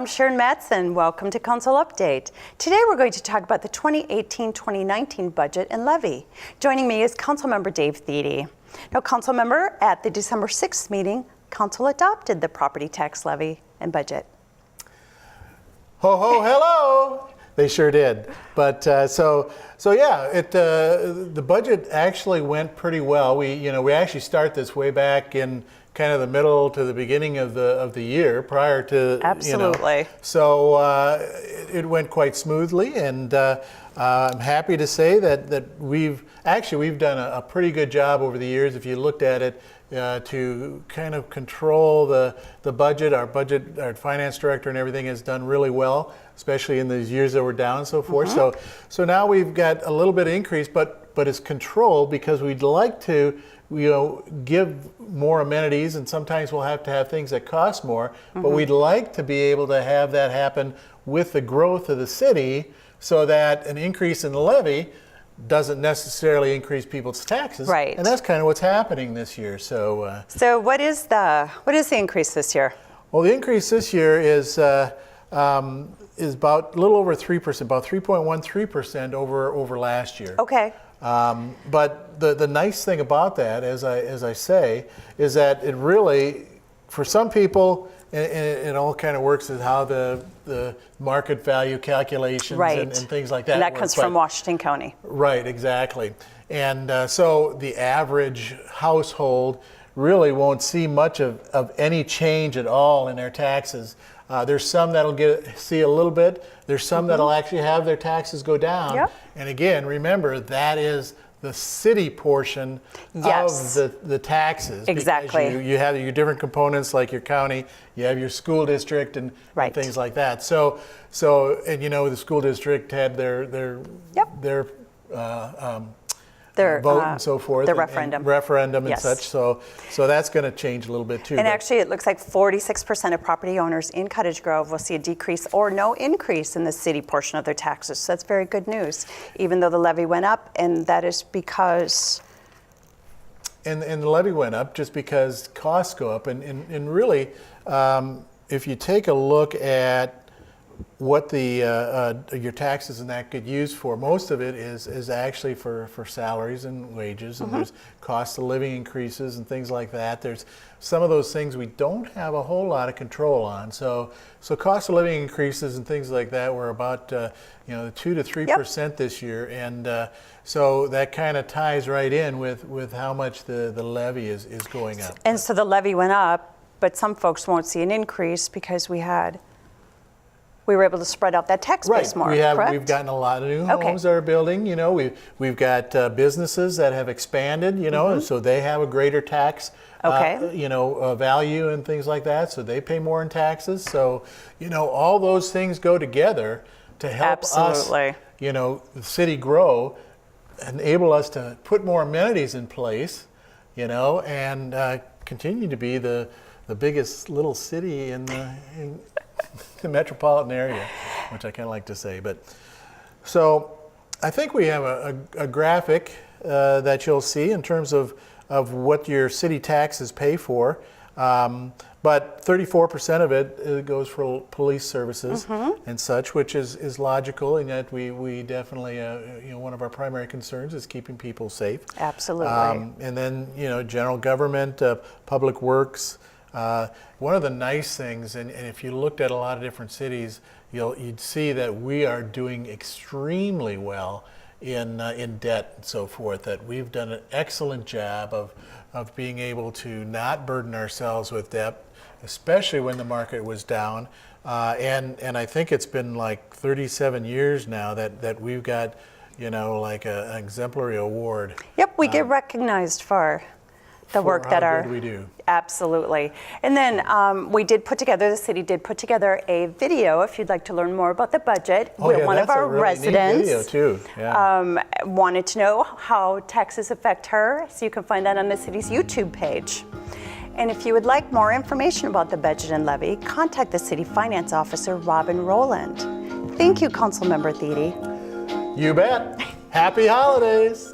I'm Sharon Madsen. Welcome to Council Update. Today we're going to talk about the 2018-2019 budget and levy. Joining me is Councilmember Dave Thiede. Now, Councilmember, at the December 6th meeting, Council adopted the property tax levy and budget. Ho, ho, hello! They sure did. But so yeah, the budget actually went pretty well. We actually start this way back in kind of the middle to the beginning of the year prior to absolutely. So it went quite smoothly, and I'm happy to say that we've done a pretty good job over the years. If you looked at it, to kind of control the budget, our finance director and everything has done really well, especially in these years that we're down and so forth. Mm-hmm. So now we've got a little bit of increase, but it's controlled because we'd like to give more amenities, and sometimes we'll have to have things that cost more, mm-hmm. but we'd like to be able to have that happen with the growth of the city so that an increase in the levy doesn't necessarily increase people's taxes. Right. And that's kind of what's happening this year. So what is the increase this year? Well, the increase this year is about a little over 3%, about 3.13% over last year. Okay. But the nice thing about that, as I say, is that it really, for some people, and it all kind of works as how the market value calculations right. and things like that. And that comes from Washington County. Right, exactly. And so the average household really won't see much of any change at all in their taxes. There's some that'll see a little bit. There's some mm-hmm. that'll actually have their taxes go down. Yep. And again, remember, that is the city portion yes. of the taxes. Exactly. Because you have your different components, like your county, you have your school district and, right. and things like that. So and the school district had their yep. their vote and so forth. The referendum. And referendum and yes. such. So that's going to change a little bit too. And actually, it looks like 46% of property owners in Cottage Grove will see a decrease or no increase in the city portion of their taxes. So that's very good news, even though the levy went up, and that is because... And the levy went up just because costs go up. And really, if you take a look at what your taxes and that get used for, most of it is actually for salaries and wages, and mm-hmm. there's cost of living increases and things like that. There's some of those things we don't have a whole lot of control on. So cost of living increases and things like that were about 2 to 3% yep. this year, and so that kind of ties right in with how much the levy is going up. And so the levy went up, but some folks won't see an increase because we were able to spread out that tax base more, correct? We've gotten a lot of new homes that are building. We've got businesses that have expanded, mm-hmm. so they have a greater tax, value and things like that. So they pay more in taxes. So, all those things go together to help absolutely. Us, the city grow, enable us to put more amenities in place, and continue to be the biggest little city in the metropolitan area, which I kind of like to say. But so I think we have a graphic that you'll see in terms of what your city taxes pay for. But 34% of it goes for police services mm-hmm. and such, which is logical, and yet we definitely, one of our primary concerns is keeping people safe. Absolutely. And then, general government, public works. One of the nice things, and if you looked at a lot of different cities, you'd see that we are doing extremely well in debt and so forth, that we've done an excellent job of being able to not burden ourselves with debt, especially when the market was down. And I think it's been like 37 years now that we've got, like an exemplary award. Yep, we get recognized for the work that we do. Absolutely. And then the city did put together a video, if you'd like to learn more about the budget. One of our residents neat video too. Yeah. Wanted to know how taxes affect her, so you can find that on the city's YouTube page. And if you would like more information about the budget and levy, contact the city finance officer, Robin Rowland. Thank you, Councilmember Thiede. You bet. Happy holidays.